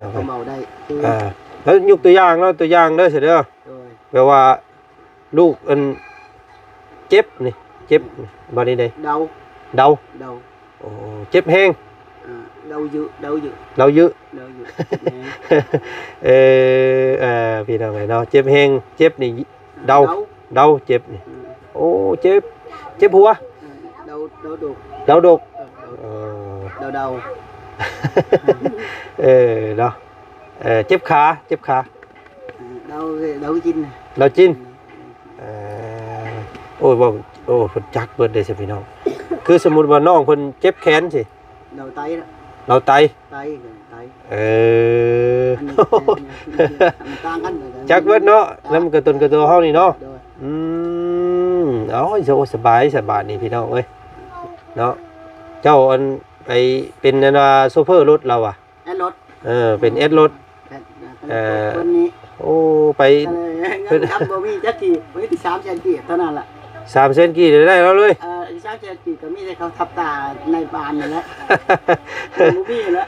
เขาเมาได้แล้วยกตัวอย่างเนาะตัวอย่างเด้อเสิเด้อแปลว่าลูกอันเจ็บนี่เจ็บบ่ได้เดาโอ้เจ็บแห้งเดาเยอะเดาเยอะพี่น้องไงเนาะเจ็บแห้งเจ็บนี่เดาเจ็บนี่โอ้เจ็บหัวเดาดกเดาเดาเนาะเจ็บขาเดาจินโอ้ยบอกโอ้เพิ่นจักเบิดได้สิพี่น้องคือสมมุติว่าน้องเพิ่นเจ็บแขนสิเราไตต่างกันจักเบิดเนาะแล้วมันกระตุนกระตัวเฮานี่เนาะเอาสบายนี่พี่น้องเอ้ยเนาะเจ้าอันไปเป็นโซเฟอร์รถเราอ่ะแอดรถเป็นแอดรถคนนี้โอ้ไปเพิ่นครับบ่มีจักกี่บ่มี3 เซนกี่เท่านั้นล่ะ3 เซนกี่ได้แล้วเลย3 เซนกี่ก็มีแต่เขาทับตาในบ้านนั่นแหละบ่มีแล้ว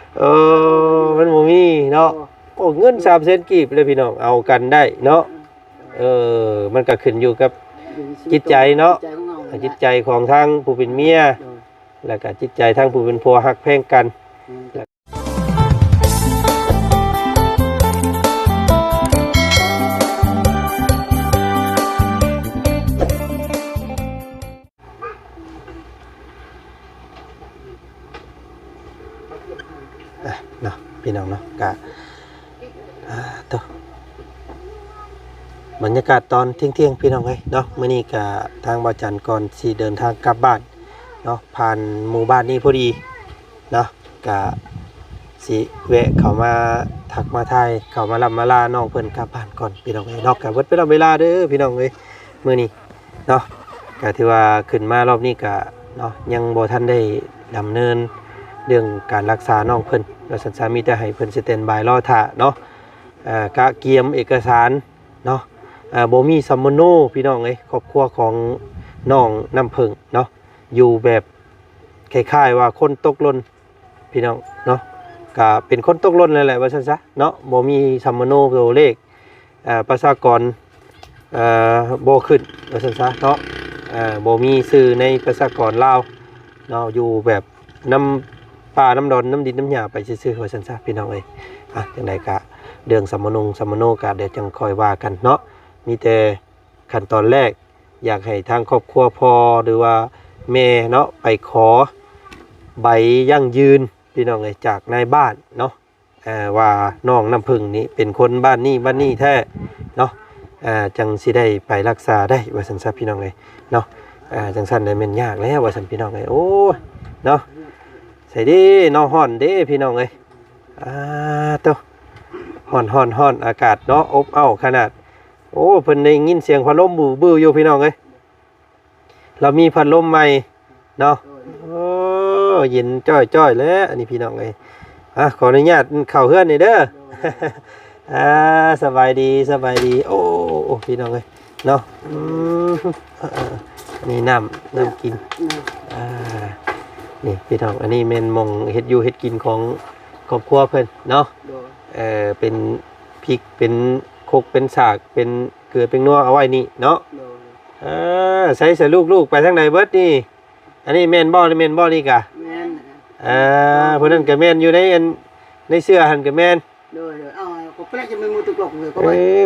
มันบ่มีเนาะโอ้เงิน3 เซนกี่เลยพี่น้องเอากันได้เนาะมันก็ขึ้นอยู่กับจิตใจเนาะจิตใจของทางผู้เป็นเมียแล้วก็จิตใจทางผู้เป็นผัวฮักแพงกันเนาะพี่น้องเนาะกะตัวบรรยากาศตอนเที่ยงพี่น้องเอ้ยเนาะมื้อนี้กะทางบ่าวจันก่อนสิเดินทางกลับบ้านเนาะผ่านหมู่บ้านนี้พอดีเนาะกะสิแวะเข้ามาทักมาทายเข้ามาลำมาลาน้องเพิ่นกลับบ้านก่อนพี่น้องเอ้ยเนาะกะเบิดไปแล้วเวลาเด้อพี่น้องเอ้ยมื้อนี้เนาะกะที่ว่าขึ้นมารอบนี้กะเนาะยังบ่ทันได้ดำเนินเรื่องการรักษาน้องเพิ่นเราสัญญามีแต่ให้เพิ่นสแตนบายรอท่าเนาะกะเกียมเอกสารเนาะบ่มีซัมมโนพี่น้องเอ้ยครอบครัวของน้องน้ำผึ้งเนาะอยู่แบบคล้ายๆว่าคนตกหล่นพี่น้องเนาะก็เป็นคนตกหล่นนั่นแหละว่าซั่นซะเนาะบ่มีซัมมโนตัวเลขประชากรบ่ขึ้นว่าซั่นซะเนาะบ่มีชื่อในประชากรลาวเนาะอยู่แบบน้ำป่าน้ำดอนน้ำดินน้ำหญ้าไปซื่อๆว่าซั่นซะพี่น้องเอ้ยจังได๋ก็เรื่องซัมมโนก็เดี๋ยวจังค่อยว่ากันเนาะมีแต่ขั้นตอนแรกอยากให้ทางครอบครัวพ่อหรือว่าแม่เนาะไปขอใบยั่งยืนพี่น้องเลยจากนายบ้านเนาะว่าน้องน้ำผึ้งนี้เป็นคนบ้านนี้แท้เนาะจังสิได้ไปรักษาได้ว่าสันซะพี่น้องเลยเนาะจังสันได้เป็นยากแล้วว่าสันพี่น้องเลยโอ้เนาะใส่ดิน้องห่อนเด้พี่น้องเลยตัวห่อนอากาศเนาะอบอ้าวขนาดโอ้เพิ่นได้ยินเสียงพัดลมบู้อยู่พี่น้องเอ้ยเรามีพัดลมใหม่เนาะโอ้เย็นจ้อยแล้วอันนี้พี่น้องเอ้ยขออนุญาตเข้าเฮือนนี่เด้อสบายดีโอ้พี่น้องเอ้ยเนาะนี่น้ำกินนี่พี่น้องอันนี้แม่นมองเฮ็ดอยู่เฮ็ดกินของครอบครัวเพิ่นเนาะเป็นพริกเป็นโคกเป็นสากเป็นเกลือเป็นนัวเอาไว้นี่เนาะใส่ลูกไปทางไหนเบิดนี่อันนี้แม่นบ่นี่กะแม่นเพราะนั้นก็แม่นอยู่ในเสื้อหันก็แม่นก็แปลจะมีมือตุกลกเลยก็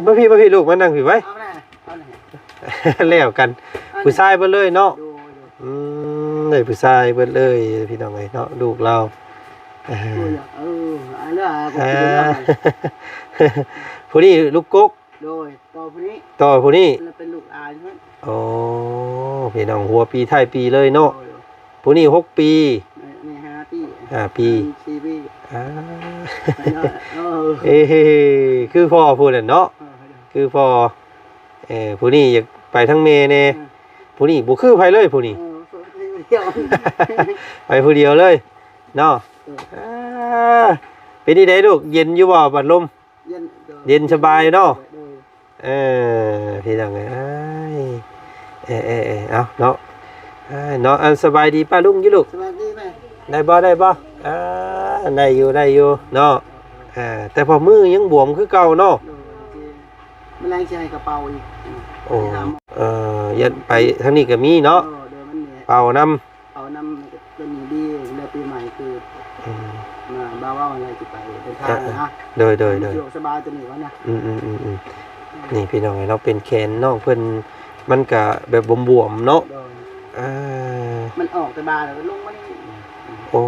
บ่พี่ลูกมานั่งพี่ไว้แล้วกันผู้ชายเบิดเลยเนาะได้ผู้ชายเบิดเลยพี่น้องเอ้ยเนาะลูกเราผู้นี้ลูกกกต่อผู้นี้เป็นลูกอาใช่ไหมโอ้พี่น้องหัวปีท้ายปีเลยเนาะผู้นี้6 ปี5 ปี4 ปีคือพ่อพูดเนาะคือพ่อผู้นี้อยากไปทั้งเมเน่ผู้นี้บ่คือไผเลยผู้นี้ไปผู้เดียวเลยเนาะเป็นนี่ได้ลูกเย็นอยู่บ่บัดลมเย็นสบายเนาะพี่น้องเอ้ยเอาเนาะเนาะสบายดีป้าลุงอยู่ลูกสบายดีไหมได้บ่ได้อยู่เนาะ แต่พอมือยังบวมคือเก่าเนาะ โดยที่มันแรงใช้กระเป๋าอีก โอ้ยันไปทางนี้ก็มีเนาะ โดยมันเนี่ย เป่าน้ เอาน้ำเป็นดีในปีใหม่คือ ำ มาบ้าว่าอะไรจะไปเดินทางนะ โดย สะดวกสบายตัวนี้วะนะ นี่พี่น้องเราเป็นแขนน้องเพิ่นมันก็แบบบวมๆเนาะ โดย อ่า มันออกแต่บาร์แล้วลงมานี่ โอ้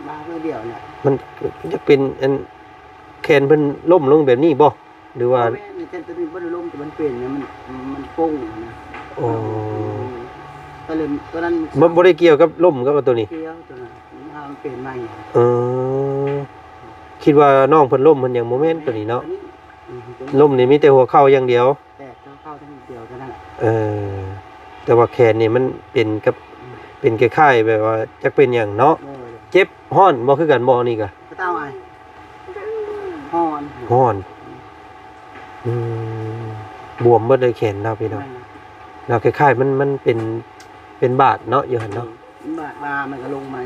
บาร์เพื่อเดียวเนี่ย มันจะเป็นอันแขนเพิ่นล้มลงแบบนี้บ่หรือว่า ในเส้นตัวนี้มันลงแต่มันเปลี่ยนเนี่ยมันโป้งนะ โอ้ ก็เลยตัวนั้น บ่ได้เกี่ยวกับล้มกับตัวนี้ เกี่ยวตัวนั้นมันเปลี่ยนใหม่ เออคิดว่าน้องเพิ่นล้มเพิ่นยังโมเมนต์ตัวนี้เนาะล้มนี่มีแต่หัวเข่าอย่างเดียว แต่เข้าทั้งเดียวเท่านั้น แต่ว่าแขนนี่มันเป็นกับเป็นคล้ายๆแบบว่าจักเป็นหยังเนาะเจ็บฮ้อนบ่คือกันบ่นี่ก็ ก็เต้าไอ้ฮอน ฮ้อนบวมเบิดเลยแขนเราพี่น้องเราคล้ายๆมันเป็นบาดเนาะอยู่หั่นเนาะ บามันก็ลงมา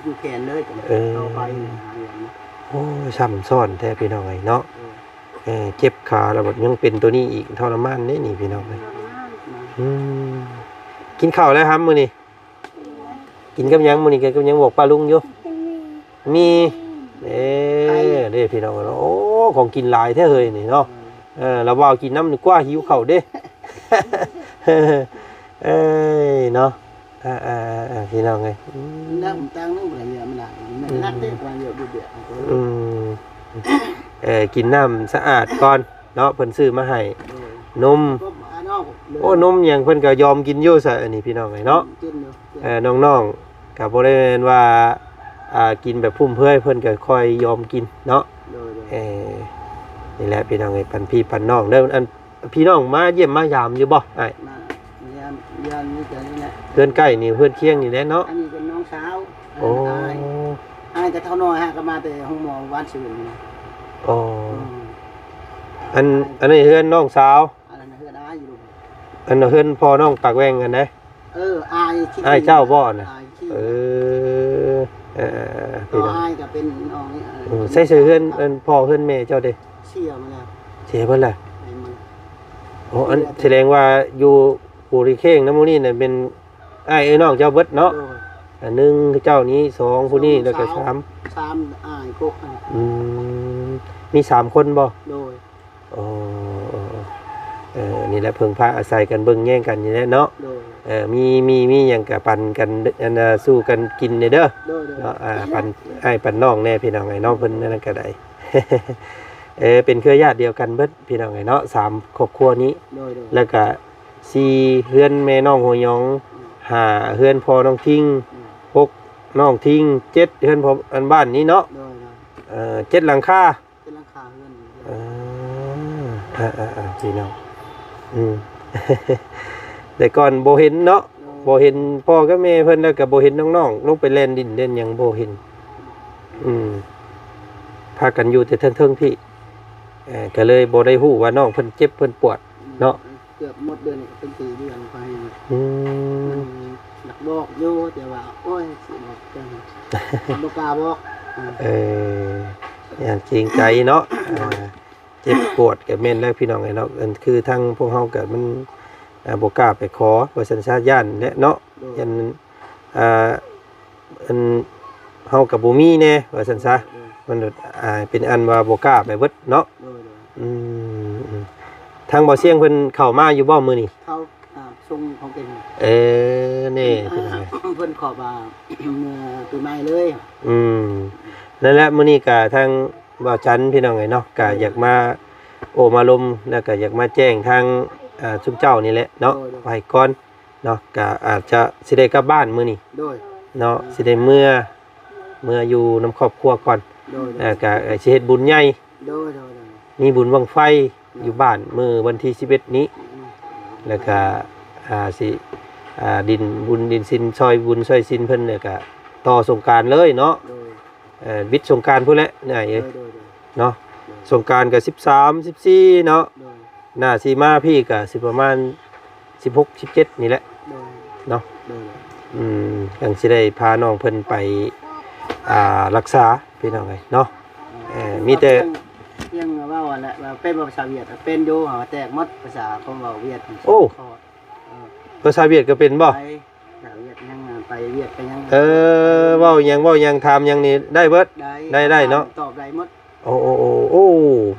อยู่แขนเลยเอาไปหาอย่างนี้ โอ้ยซ้ำซ้อนแท้พี่น้องเอ้ยเนาะเจ็บขาแล้วบัดยังเป็นตัวนี้อีกทรมานนี่พี่น้องเอ้ยกินข้าวแล้วครับมื้อนี้กินกับหยังมื้อนี้กับหยังบอกป้าลุงอยู่มีเด้พี่น้องเนาะโอ้ของกินหลายแท้เฮ้ยนี่เนาะเราว่ากินน้ำดีกว่าหิวข้าวเด้เนาะพี่น้องเอ้ย นั่งตั้งนั่งอะไรเยอะมันหนักนักเด็กมาเยอะเดือด กินน้ำสะอาดก่อนเนาะเพิ่นซื้อมาให้นมโอ้นมอย่างเพิ่นก็ยอมกินอยู่ซะอันนี้พี่น้องเอ้ยเนาะน้องๆก็บ่ได้แม่นว่ากินแบบพุ่มเพยเพิ่นก็ค่อยยอมกินเนาะนี่แหละพี่น้องเอ้ยปันพี่ปันน้องเด้ออันพี่น้องมาเยี่ยมมายามอยู่บ่อ้ายยามนี่จะนี่แหละ เพื่อนใกล้นี่เพื่อนเคียงนี่แหละเนาะ อันนี้เป็นน้องสาว โอ้ อ้ายจะเท่าน้อยฮะก็มาแต่ห้องหมอวันศุกร์นะ โอ้อันนี้เพื่อนน้องสาว อะไรนะเฮือนอ้ายอยู่ อันนั้นเพื่อนพ่อน้องปากแวงกันนะ อ้าย เจ้าบ่อนะพี่น้องอ้ายก็เป็นน้องนี่ ใส่เสื้อเพื่อนพ่อเพื่อนแม่เจ้าเด้ เชี่ยมาแล้ว เสียเพิ่นล่ะโอ้อันแสดงว่าอยู่ปูริเข่งน้ำมูนี่เนี่ยเป็นอ้ายน้องเจ้าเบิดเนาะอันนึงเจ้านี้2ผู้นี้แล้วก็3อ้ายกกมี3คนบ่โดยนี่แหละเพิ่งพาอาศัยกันเบิ่งแย่งกันนี่แหละเนาะมีหยังก็ปันกันสู้กันกินเด้อเนาะปันอ้ายปันน้องแน่พี่น้องไอ้น้องเพิ่นนั่นก็ได้ เป็นเครือญาติเดียวกันเบิดพี่น้องไอ้เนาะ3ครอบครัวนี้แล้วก็4เฮือนแม่น้องหัวยอง5เฮือนพ่อน้องทิ้ง6น้องทิ้ง7เฮือนพ่ออันบ้านนี้เนาะ7หลังคาเฮือนพี่น้องแต่ก่อนบ่เห็นเนาะบ่เห็นพ่อกับแม่เพิ่นแล้วก็บ่เห็นน้องๆลงไปเล่นดินเล่นหยังบ่เห็นพากันอยู่แต่เทิงๆพี่ก็เลยบ่ได้ฮู้ว่าน้องเพิ่นเจ็บเพิ่นปวดเนาะเกือบหมดเดือนเป็น4เดือนไปหลักบอกอยู่แต่ว่าโอ้ยสิบอกจังบ่กล้าบอกอย่างจริงใจเนาะเจ็บปวดกับแม่นแล้วพี่น้องไอ้เนาะคือทั้งพวกเฮาก็มันบ่กล้าไปขอว่าสัญชาตญาณและเนาะยันอันเฮาก็บ่มีแน่ว่าซั่นซะมันเป็นอันว่าบ่กล้าไปเบิดเนาะทางบ่เสียงเพิ่นเข้ามาอยู่บ่มื้อนี้เขาส่งของเป็นนี่พี่น้องเพิ่นขอว่าเมื่อปีใหม่เลยนั่นแหละมื้อนี้ก็ทางบ่าวจันพี่น้องไอ้เนาะก็อยากมาโอ้มาลมแล้วก็อยากมาแจ้งทางชุมเจ้านี่แหละเนาะไว้ก่อนเนาะก็อาจจะสิได้กลับบ้านมื้อนี้เนาะสิได้เมื่ออยู่นำครอบครัวก่อนแล้วก็สิเฮ็ดบุญใหญ่มีบุญบั้งไฟอยู่บ้านมื้อวันที่11นี้แล้วก็สิดินบุญดินสินซอยบุญซอยสินเพิ่นเนี่ยก็ต่อสงกรานต์เลยเนาะวิทย์สงกรานต์พุ่นแหละนี่เนาะสงกรานต์ก็13 14เนาะหน้าสิมาพี่ก็สิประมาณ16 17นี่แหละเนาะจังสิได้พาน้องเพิ่นไปรักษาพี่น้องเอ้ยเนาะ มีแต่ ยังว่าว่าแหละว่าเป็นภาษาเวียดเป็นอยู่หาแตกหมดภาษาของเว้าเวียด โอ้ ภาษาเวียดก็เป็นบ่ ไปภาษาเวียดยังไปเวียดไปยัง เว้าหยังถามหยังนี่ได้เบิด ได้เนาะ ตอบได้หมด โอ้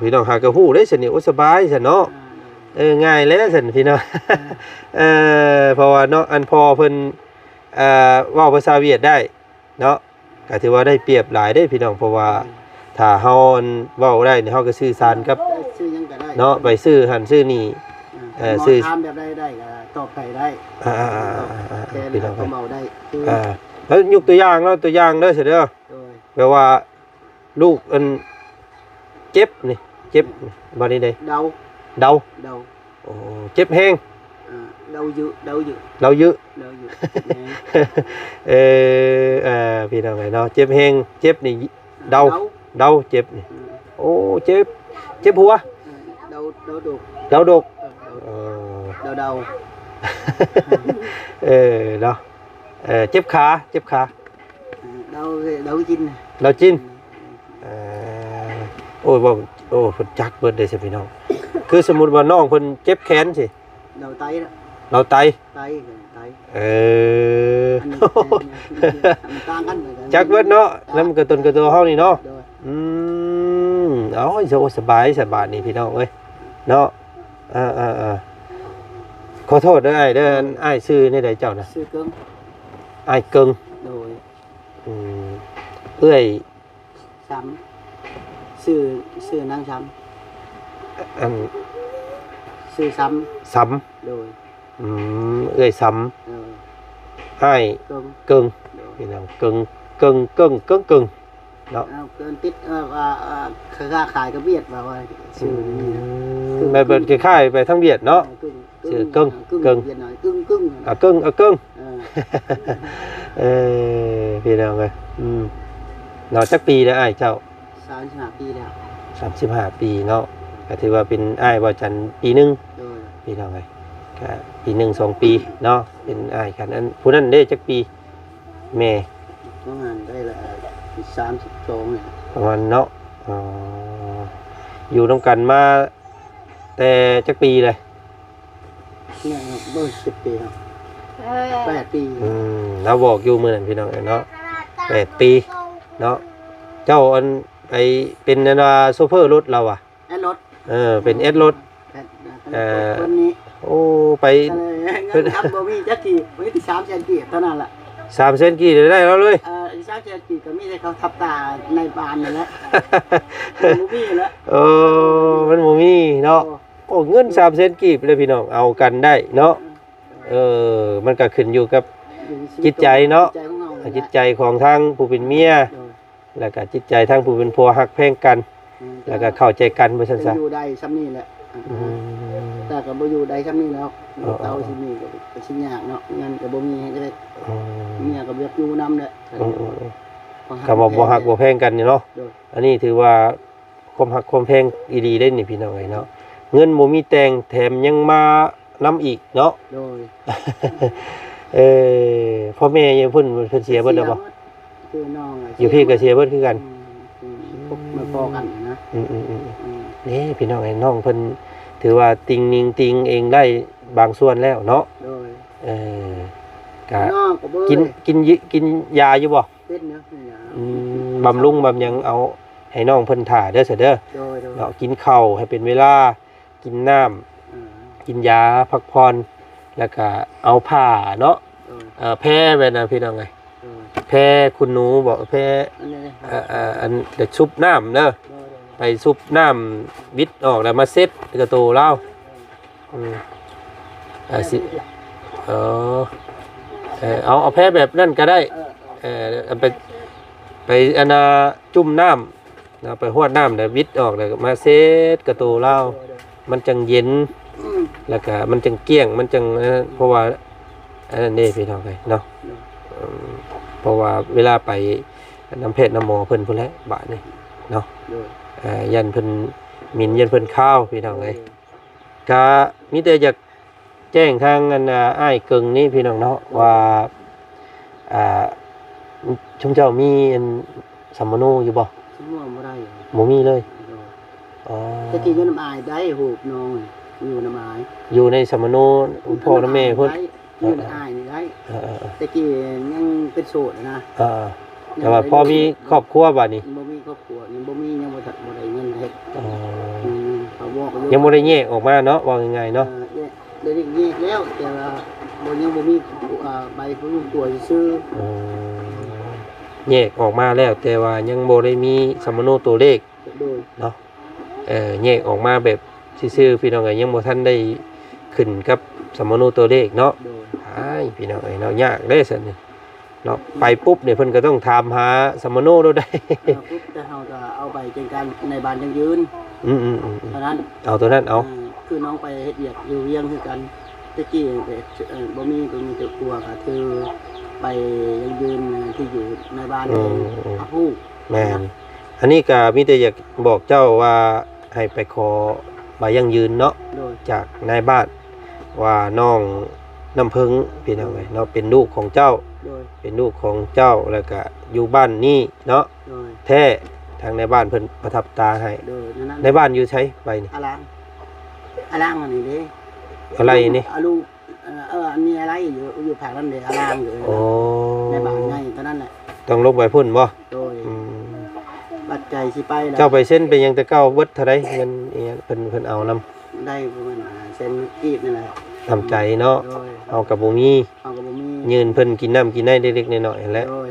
พี่น้องหากระฮู้ได้ซั่นนี่โอ้สบายซั่นเนาะง่ายแล้วซั่นพี่น้องเพราะว่าเนาะอันพอเพิ่นเว้าภาษาเวียดได้เนาะก็ถือว่าได้เปรียบหลายได้พี่น้องเพราะว่าถ้าเฮาเว้าได้นี่เฮาก็สื่อสารกับ ซื้อยังก็ได้ เนาะไปซื้อหันซื้อนี่ซื้อ ถามแบบได้ก็ตอบได้ได้ แต่ พี่น้อง ก็เบาได้คือ แล้วยกตัวอย่างเนาะตัวอย่างเด้อเสิเด้อ โดย แปลว่าลูกอันเจ็บนี่เจ็บบ่ได้เด้ เดา เดา เดา โอ้เจ็บแฮง เดาอยู่ เราเยอะ เดาอยู่ พี่น้องเนาะเจ็บแฮงเจ็บนี่เดาเจ็บนี่โอ้เจ็บหัว เดาดุ เดาดก เดา เนาะเจ็บขาเดากิน เราจินโอ้ยบอกโอ้เพิ่นจักเบิดได้สิพี่น้องคือสมมุติว่าน้องเพิ่นเจ็บแขนสิ เดาไตละ เราไต ไต มันต่างกัน จักเบิดเนาะแล้วมันก็ต้นกระตัวเฮานี่เนาะเอาสบายนี่พี่น้องเอ้ยเนาะขอโทษเด้อเด้ออ้ายชื่อในใดเจ้านะ ซื้อเกิ้ง อ้ายเกิง โดย เอื้อย ซ้ำซื้อนางซ้ อัน ำซื้อซ้ สำ ำโดย เอื้อยสำอ้าย เกิ้ง เกิง โดย พี่น้องเกิงเนาะ เกินติดค้าขายกับเวียดว่าซื้อนี่นะ แม่เบิดคล้ายๆไปทั้งเวียดเนาะ ซื้อเกิ้ง เวียดหน่อยกึ่ง เกิงพี่น้องเอ้ยเนาะจักปีแล้วอ้ายเจ้า 35 ปีแล้ว 35 ปีเนาะก็ถือว่าเป็นอ้ายบ่จันปีหนึง โดย พี่น้องเอ้ยก็ปีหนึ่ง2 ปีเนาะเป็นอ้ายกันอันผู้นั้นได้จักปีแม่ ประมาณได้ละ32เนี่ย ประมาณเนาะอยู่ร่วมกันมาแต่จักปีเลย เนี่ยเบิ่ง10 ปีครับ8 ปี เราบอกอยู่มื้อนั้นพี่น้องเอ้ยเนาะ8 ปีเนาะเจ้าอันไปเป็นอันว่าโชเฟอร์รถเราอ่ะ แอดรถ เป็นเอสรถ คนนี้ โอ้ไป เงินครับบ่มีจักกี่มีที่3แสนกีบเท่านั้นล่ะ 3 เซนกี่ได้แล้วเลย 3แสนกีบก็มีแต่เขาทับตาในบ้านนั่นแหละบ่มีแล้ว มันบ่มีเนาะโอ้เงิน3 เซนกี่เลยพี่น้องเอากันได้เนาะมันก็ขึ้นอยู่กับจิตใจเนาะจิตใจของทางผู้เป็นเมียแล้วก็จิตใจทางผู้เป็นผัวฮักแพงกันแล้วก็เข้าใจกันบ่ซั่นซะ อยู่ได้ซ้ำนี่แหละแต่ก็บ่อยู่ได้ซ้ำนี่แล้วเตาสิมีก็สิยากเนาะเงินก็บ่มีให้จะได้เมียก็บ่อยากอยู่นำแหละ ก็บ่ฮักบ่แพงกันนี่เนาะอันนี้ถือว่าความฮักความแพงอีหลีได้นี่พี่น้องเอ้ยเนาะเงินบ่มีแต่งแถมยังมานำอีกเนาะ โดย พ่อแม่ยังเพิ่นเสียเบิดแล้วบ่ คือน้อง อยู่พี่ก็เสียเบิดคือกัน มาพอกันนะ นี่พี่น้องไอ้น้องเพิ่นถือว่าติงเองได้บางส่วนแล้วเนาะ โดย ก็ น้องก็บ่ กินยาอยู่บ่ เป็นเนาะ บำรุงบำยังเอาให้น้องเพิ่นถ่าเด้อเสยเด้อ โดย เนาะกินข้าวให้เป็นเวลากินน้ำกินยาพักผ่อนแล้วก็เอาผ้าเนาะแพ้ไปนะพี่น้องไงแพ้คุณหนูบอกแพ้อันเดี๋ยวชุบน้ำเด้อไปชุบน้ำวิดออกแล้วมาเซ็ตกระโตเล่าสิเอาแพ้แบบนั่นก็ได้ไปอันน่ะจุ่มน้ำนะไปหวดน้ำเดี๋ยววิดออกแล้วมาเซ็ตกระโตเล่ามันจังเย็นแล้วก็มันจังเกี้ยงมันจังเพราะว่าอันนั้นนี่พี่น้องไงเนาะเพราะว่าเวลาไปน้ำเพชรน้ำหมอเพิ่นพุ่นแหละบาทนี่เนาะยันเพิ่นมินยันเพิ่นข้าวพี่น้องไงก็มีแต่อยากแจ้งทางอันอ้ายเกิงนี่พี่น้องเนาะว่าชุมเจ้ามีอันสัมมโนอยู่บ่ สมมุติบ่ได้ บ่มีเลยอ๋อ ตะกี้อยู่น้ำอายได้หูบน้องอยู่น้ำอาย อยู่ในสมโนพ่อและแม่เพิ่น อยู่น้ำอายนี่ได้ เออ ตะกี้ยังเป็นโสดนะ แต่ว่าพอมีครอบครัวบัดนี้ บ่มีครอบครัวยังบ่มียังบ่ทันบ่ได้เงินเฮ็ด อ๋อ เขาบอกอยู่ ยังบ่ได้แยกออกมาเนาะว่าง่ายๆเนาะ ได้แยกแล้วแต่ว่าบ่ยังบ่มีใบผู้ตัวซื้อ อ๋อแยกออกมาแล้วแต่ว่ายังบ่ได้มีสมโนตัวเลข โดย เนาะแยกออกมาแบบซื่อๆพี่น้องเอ้ยยังบ่ทันได้ขึ้นกับสมโนตัวเลขเนาะ โดย อ้ายพี่น้องเอ้ยเนาะยากเด้ซั่นนี่เนาะไปปุ๊บเนี่ยเพิ่นก็ต้องถามหาสมโนโดได้ ปุ๊บแต่เฮาก็เอาไปจังกันในบ้านยังยืน อืม เท่านั้น เอาตัวนั้นเอา คือน้องไปเฮ็ดเวียกอยู่เวียงคือกันตะกี้บ่มีก็มีแต่ครัวก็คือไปยังยืนที่อยู่ในบ้านอาฮู้ แม่นอันนี้ก็มีแต่อยากบอกเจ้าว่าให้ไปขอใบยั่งยืนเนาะ โดย จากนายบ้านว่าน้องน้ำพึ่งพี่น้องเอ้ยเนาะเป็นลูกของเจ้า โดย เป็นลูกของเจ้าแล้วก็อยู่บ้านนี้เนาะ โดย แท้ทางในบ้านเพิ่นประทับตาให้ โดยนั้น ในบ้านอยู่ใช้ใบนี่ อลังอันนี้เด้ อะไรนี่ อาลูกอันนี้อะไรอยู่ภายนั้นเด้อลังอยู่ โอ้ ในบ้านไงเท่านั้นแหละ ต้องลบใบพุ่นบ่ โดย อืม ปัจจัยสิไปแล้ว เจ้าไปเส้นเป็นหยังแต่เก้าเบิดเท่าไรเงินเอียเพิ่นเอานำ ได้ประมาณเส้นกีบนี่แหละ ทำใจเนาะ โดย เอากับบ่มี เอาก็บ่มี ยืนเพิ่นกินน้ำกินได้เล็กๆน้อยๆนั่นแหละ โดย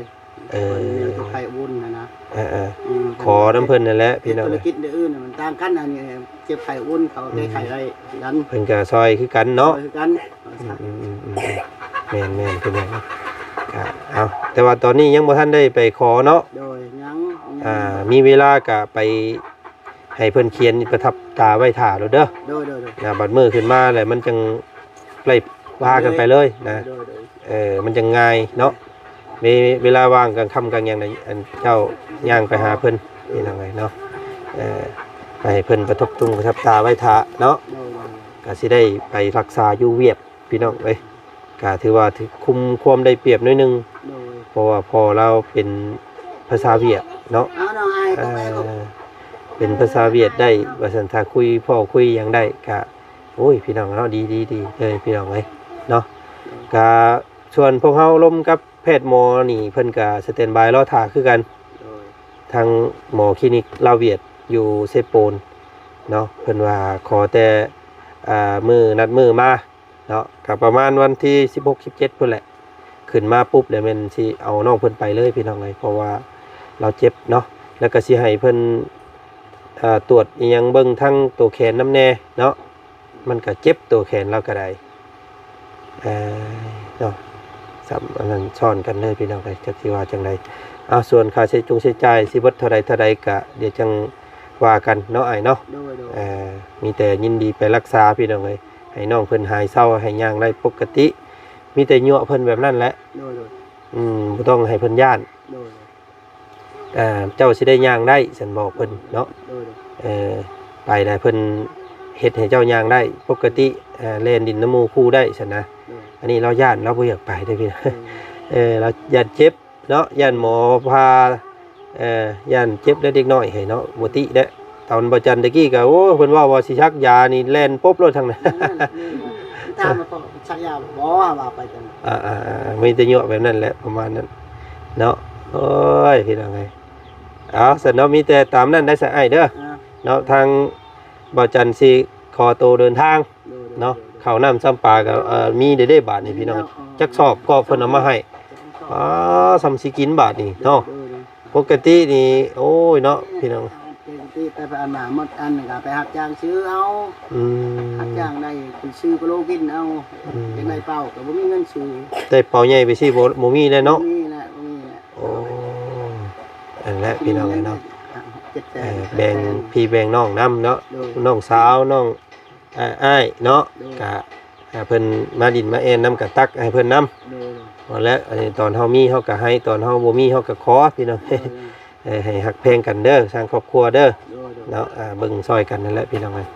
เออ ตัวไข่วุ่นนะ ขอน้ำเพิ่นนั่นแหละพี่น้อง ธุร เอ้ย กิจอื่นมันต่างกันอันนี้เก็บไข่วุ่นเขาได้ไข่ได้กัน เพิ่นก็ซอยคือกันเนาะ กัน แม่นๆพี่น้องก็เอาแต่ว่าตอนนี้ยังบ่ทันได้ไปขอเนาะ โดยยัง มีเวลาก็ไปให้เพิ่นเขียนประทับตาไว้ท่าแล้วเด้อ โดย บัดมื้อขึ้นมาแล้วมันจังไล่พากันไปเลยนะมันจังง่ายเนาะมีเวลาว่างกลางค่ำกลางหยังไดอันเจ้าย่างไปหาเพิ่นนี่นั่นไงเนาะไปให้เพิ่นประทับตาไว้ท่าเนาะก็สิได้ไปรักษาอยู่เวียบพี่น้องเอ้ยก็ถือว่าคุมความได้เปรียบหน่อยนึงเพราะว่าพอเราเป็นภาษาเวียดเนาะเป็นภาษาเวียดได้ว่าสันทาคุยพ่อคุยยังได้ก็โอ้ยพี่น้องเนาะดีเลยพี่น้องเลยเนาะก็ส่วนพวกเฮาล้มกับแพทย์หมอนี่เพิ่นก็สแตนบายรอท่าคือกันทางหมอคลินิกลาวเวียดอยู่เซโปนเนาะเพิ่นว่าขอแต่นัดมือมาเนาะก็ประมาณวันที่16 17พุ่นแหละขึ้นมาปุ๊บแล้วมันสิเอาน้องเพิ่นไปเลยพี่น้องเลยเพราะว่าเราเจ็บเนาะแล้วก็สิให้เพิ่นตรวจอีหยังเบิ่งทั้งตัวแขนน้ำแน่เนาะมันก็เจ็บตัวแขนเราก็ได้เนาะสำอันนั้นซ่อนกันเลยพี่น้องเลยจักสิว่าจังไดส่วนค่าใช้จ่ายสิเบิดเท่าใดก็เดี๋ยวจังว่ากันเนาะอ้ายเนาะมีแต่ยินดีไปรักษาพี่น้องเลยให้น้องเพิ่นหายเศร้าให้ย่างได้ปกติมีแต่ยั่วเพิ่นแบบนั้นแหละบ่ต้องให้เพิ่นย่านเจ้าสิได้ย่างได้ฉันบอกเพิ่นเนาะไปได้เพิ่นเฮ็ดให้เจ้าย่างได้ปกติเล่นดินน้ำมูคู่ได้ฉันนะอันนี้เราย่านเราบ่อยากไปได้พี่เราย่านเจ็บเนาะย่านหมอพาย่านเจ็บเด็กน้อยให้เนาะบ่ติเด้ตอนบ่จันตะกี้ก็โอ้เพิ่นว่าสิชักยานี่แล่นปุ๊บรถทางนั้น ตามมาชักยาบ่ว่าไปจังมีแต่ยั่วแบบนั้นแหละประมาณนั้นเนาะโอ้ยพี่น้องเอ้ยสันเนาะมีแต่ตามนั้นได้ซะอ้ายเด้อเนาะทางบ่จันสิขอตัวเดินทางเนาะข้าวน้ำซ้ำปลาก็มีได้บาทนี่พี่น้องจักสอบก็เพิ่นเอามาให้สำสิกินบาทนี่เนาะปกตินี่โอ้ยเนาะพี่น้องที่ไปอันหนาหมดอันก็ไปหักจ้างซื้อเอาหักจ้างได้ซื้อก็โลกินเอาเป็นได้เป่าก็บ่มีเงินซื้อได้เป่าใหญ่ไปสิบ่มีแล้วเนาะมีแหละโอ้อันแหละพี่น้องเนาะแบ่งพี่แบ่งน้องนำเนาะน้องสาวน้องอ้ายเนาะกะเพิ่นมาดินมาแอนนำกะตักให้เพิ่นนำพอแล้วตอนเฮามีเฮาก็ให้ตอนเฮาบ่มีเฮาก็ขอพี่น้องให้ฮักแพงกันเด้อสร้างครอบครัวเด้อเนาะเบิ่งซอยกันนั่นแหละพี่น้องเอ้ย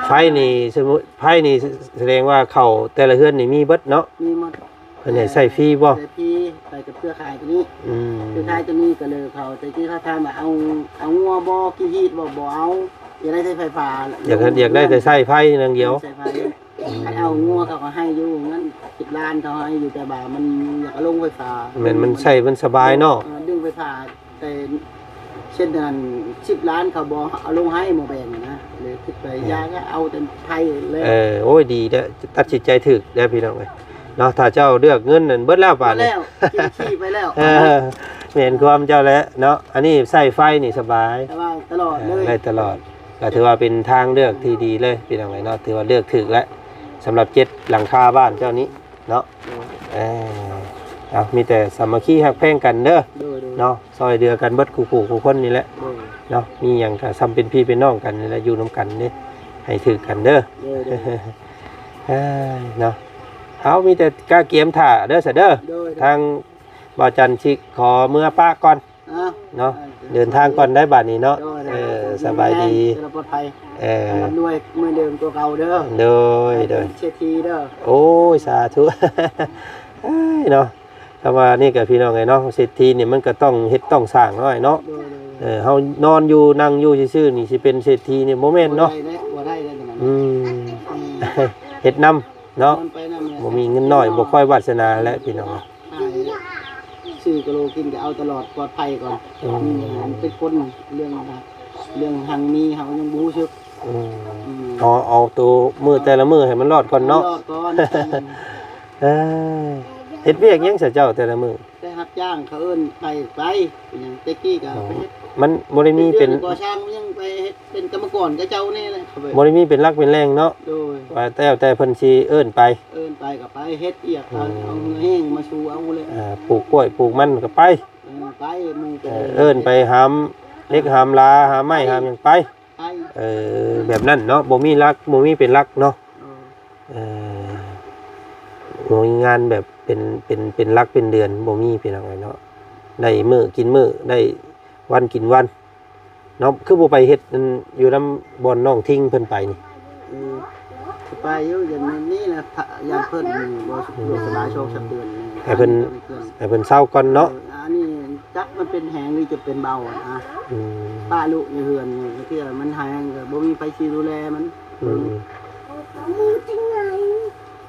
ไฟนี่สมมุติไฟนี่แสดงว่าเข้าแต่ละเฮือนนี่มีเบิดเนาะมีหมด เพิ่นให้ใช้ฟรีบ่ ใช้ฟรีไปกับเครือข่ายตัวนี้ อืม เครือข่ายตัวนี้ก็เลยเขาแต่ที่เขาถามว่าเอางัวบ่กินฮีดบ่เอาอยากได้ใช้ไฟฟ้า อยากได้แต่ใช้ไฟอย่างเดียว ใช้ไฟให้เอางัวเขาก็ให้อยู่งั้น10 ล้านเขาให้อยู่แต่บ่ามันอยากเอาลงไฟฟ้า มันใช้มันสบายเนาะ ดึงไฟฟ้าแต่เช่นนั้น10 ล้านเขาบ่เอาลงให้บ่แบ่งนะเลยคิดไปยาก็เอาแต่ไทยเลย โอ้ยดีเด้อตัดสินใจถูกเด้อพี่น้องเอ้ยเนาะถ้าเจ้าเลือกเงินนั่นเบิดแล้วบาดนี้ แล้วกินขี้ไปแล้ว เห็นความเจ้าแล้วเนาะอันนี้ใช้ไฟนี่สบาย แต่ว่าตลอดเลย ได้ตลอดก็ถือว่าเป็นทางเลือกที่ดีเลยพี่น้องเอ้ยเนาะถือว่าเลือกถูกแล้วสำหรับ7หลังคาบ้านเจ้านี้เนาะเอามีแต่สามัคคีฮักแพงกันเด้อ โดย เนาะซอยเดือกันเบิดคู่คนนี่แหละเนาะมีหยังก็ซ้ำเป็นพี่เป็นน้องกันนี่แหละอยู่นํกันนี่ให้ถือกันเด้อ เนาะเอามีแต่กล้าเกียมถ่าเด้อเสยเด้อทางบ่าวจันทร์ชิขอเมื่อป้าก่อนเนาะเดินทางก่อนได้บาดนี้เนาะสบายดีปลอดภัยรับด้วยเมื่อเดิมตัวเก่าเด้อโดยเชียทีเด้อโอ้ยสาธุเนาะคำว่านี่กับพี่น้องไงเนาะเศรษฐีนี่มันก็ต้องเฮ็ดต้องสร้างหน่อยเนาะเฮานอนอยู่นั่งอยู่ซื่อๆนี่สิเป็นเศรษฐีนี่บ่แม่นเนาะเฮ็ดนำเนาะบ่มีเงินน้อยบ่ค่อยวาสนาและพี่น้องซื้อกะโลกินก็เอาตลอดปลอดภัยก่อนเป็นคนเรื่องหังมีเฮายังบ่รู้สึกเอาตัวมือแต่ละมือให้มันรอดก่อนเนาะรอดก่อนเฮ็ดเวียกยังเสียเจ้าแต่ละมือได้รับจ้างเขาเอิ้นไปอย่างเต็กกี้ก็ไปเฮ็ดมันบ่ได้มีเป็นก่อสร้างยังไปเฮ็ดเป็นกรรมกรกับเจ้านี่แหละบ่ได้มีเป็นหลักเป็นแรงเนาะโดยว่าแต่เพิ่นสิเอิ้นไปก็ไปเฮ็ดเอียกเอาแห้งมาชูเอาเลยปลูกกล้วยปลูกมันก็ไปไปหมู่เอิ้นไปหามเล็กหามลาหาไม้หามหยังไปแบบนั้นเนาะบ่มีหลักบ่มีเป็นหลักเนาะบ่มีงานแบบเป็นหลักเป็นเดือนบ่มีเป็นอะไรเนาะได้มื้อกินมื้อได้วันกินวันเนาะคือบ่ไปเฮ็ดอยู่นำบ่อนน้องทิ้งเพิ่นไปนี่ไปอยู่อย่างนี้นะยามเพิ่นบ่สบายโชค3 เดือนให้เพิ่นเศร้าก่อนเนาะอันนี้จักมันเป็นแหงหรือจะเป็นเบาอ่ะป้าลูกในเฮือนที่มันหายก็บ่มีไผสิดูแลมัน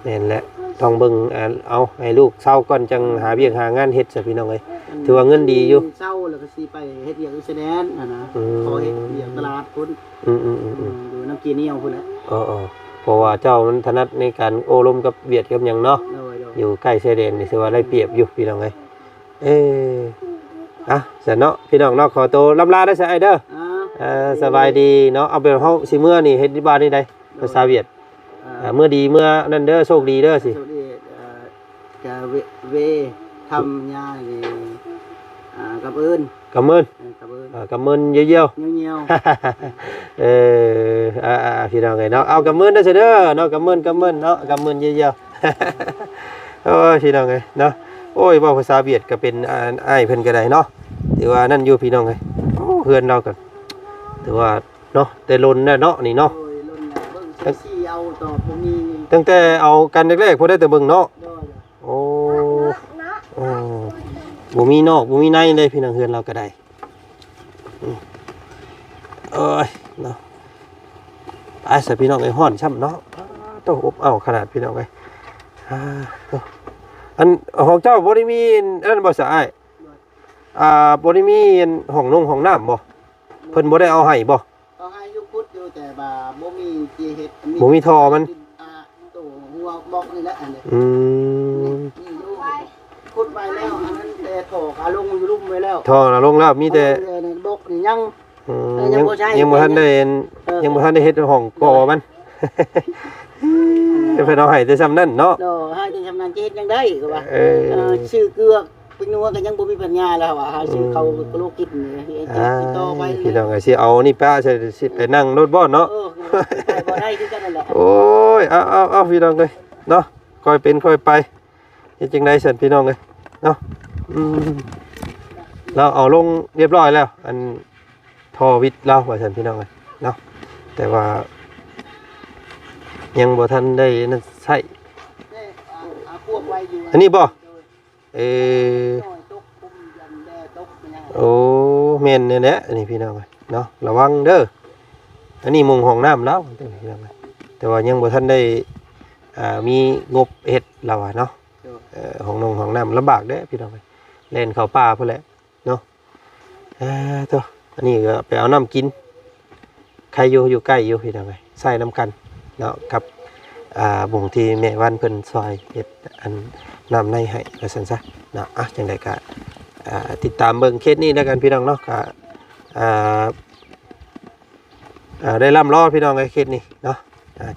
แม่นแหละต้องเบิ่งเอาให้ลูกเศร้าก่อนจังหาเวียกหางานเฮ็ดซะพี่น้องเอ้ยถือว่าเงินดีอยู่เศร้าแล้วก็สิไปเฮ็ดเวียกอีสแดนนะขอเฮ็ดเวียกตลาดพุ่นอยู่น้ำกีเหนียวพุ่นแหละเพราะว่าเจ้ามันถนัดในการโอ้ลมกับเวียดกับหยังเนาะอยู่ใกล้ชายแดนนี่ถือว่าได้เปรียบอยู่พี่น้องเอ้ยซะเนาะพี่น้องเนาะขอตัวลำลาได้ซะไอ้เด้อสบายดีเนาะเอาเป็นเฮาสิเมื่อนี่เฮ็ดที่บ้านนี่ได้ภาษาเวียดเมื่อดีเมื่อนั่นเด้อโชคดีเด้อสิจะเวทำยานี่กับเอิ้นกับเมินกับเมินเยี่ยวพี่น้องไงเนาะเอากับเมินได้เสด้อเนาะกับเมินเนาะกับเมินเยี่ยวโอ้ยพี่น้องไงเนาะโอ้ยว่าภาษาเวียดก็เป็นอ้ายเพิ่นก็ได้เนาะถือว่านั่นอยู่พี่น้องไงเพื่อนเรากันถือว่าเนาะแต่ล้นเนาะนี่เนาะตั้งแต่เอากันแรกๆพอได้แต่เบิ่งเนาะโอ้บ่มีนอกบ่มีในเลยพี่น้องเฮือนเราก็ได้เอ้ยเนาะสพี่น้องไอ้ฮ้อนช่ำเนาะต้องอบอ้าวขนาดพี่น้องไอ้อันของเจ้าบ่ได้มีอันบ่สะอ้ายบ่ได้มีห้องน้ำบ่เพิ่นบ่ได้เอาให้บ่เอาให้อยู่พุดอยู่แต่บ่บ่มีที่เฮ็ดบ่มีท่อมันตู้หัวบอกนี่แหละอันนี้ขุดไปแล้วอันนั้นแต่ท่อก็ลงอยู่ลุ่มไว้แล้วท่อลงแล้วมีแต่บกนี่ยังบ่ทันได้เฮ็ดห้องก่อมันเพิ่นเอาให้แต่ซ้ำนั้นเนาะให้แต่ซ้ำนั้นจะเฮ็ดจังได๋ก็ว่าชื่อเกลือเป็นนัวก็ยังบ่มีปัญญาแล้วว่าหาชื่อเขาก็โลกินนี่ติดต่อไปพี่น้องก็สิเอานี่ป้าสิไปนั่งรถบ่เนาะบ่ได้คือกันนั่นแหละโอ้ยเอาพี่น้องเอ้ยเนาะค่อยเป็นค่อยไปเฮ็ดจังได๋ซั่นพี่น้องเอ้ยเนาะเราเอาลงเรียบร้อยแล้วอันทอวิทย์เราว่าซั่นพี่น้องเอ้ยเนาะแต่ว่ายังบ่ทันได้นั่นใช้ พวกไว้อยู่ อันนี้บ่ โดย เออ น้อยตกคุมยันแดตกมันยัง โอ้แม่นเนี่ยแหละอันนี้พี่น้องเอ้ยเนาะระวังเด้ออันนี้มุงห้องน้ำแล้วพี่น้องเอ้ยแต่ว่ายังบ่ทันได้มีงบเฮ็ดเราอะเนาะ โดย ห้องน้ำลำบากเด้อพี่น้องเอ้ยเล่นเข้าป่าพุ่นแหละเนาะตัวอันนี้ก็ไปเอาน้ำกินใครอยู่ใกล้อยู่พี่น้องเอ้ยใส่น้ำกันเนาะกับบุงที่แม่วันเพิ่นซอยเฮ็ดอันน้ำในให้ว่าซั่นซะเนาะจังได๋ก็ติดตามเบิ่งเคสนี้แล้วกันพี่น้องเนาะก็ได้ล่ำล้อพี่น้องไอ้เคสนี้เนาะ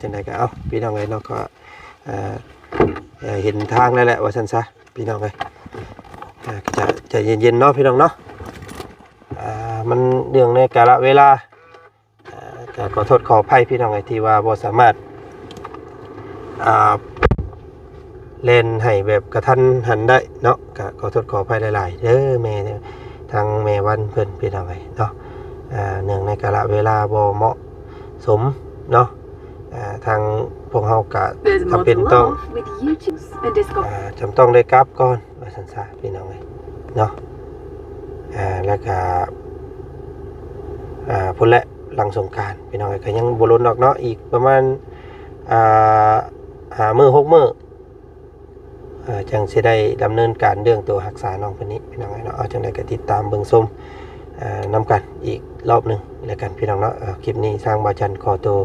จังได๋ก็เอาพี่น้องไอ้เนาะก็เห็นทางแล้วแหละว่าซั่นซะพี่น้องไอ้ก็จะใจเย็นๆเนาะพี่น้องเนาะมันเรื่องในกาลเวลาก็ขอโทษขออภัยพี่น้องไอ้ที่ว่าบ่สามารถเล่นให้แบบกระทันหันได้เนาะก็ขอโทษขออภัยหลายๆเด้อแม่ทางแม่วันเพิ่นพี่น้องไอ้เนาะเนื่องในกาลเวลาบ่เหมาะสมเนาะทางพวกเฮาก็จำเป็นต้องจำต้องได้กลับก่อนว่าซั่นซะพี่น้องไอ้เนาะแล้วก็พุ่นแหละหลังสงกรานต์พี่น้องไอ้ก็ยังบ่ล้นดอกเนาะอีกประมาณ5 มื้อ 6 มื้อจังสิได้ดำเนินการเรื่องตัวรักษาน้องคนนี้พี่น้องเนาะเอาจังได๋ก็ติดตามเบิ่งชมนำกันอีกรอบหนึงแล้วกันพี่น้องเนาะคลิปนี้ทางบ่าวจันขอตัว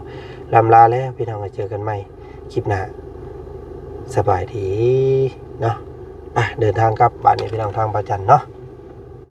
ลำลาแล้วพี่น้องเจอกันใหม่คลิปหน้าสบายดีเนาะไปเดินทางกลับบ้านนี่พี่น้องทางบ่าวจันเนาะ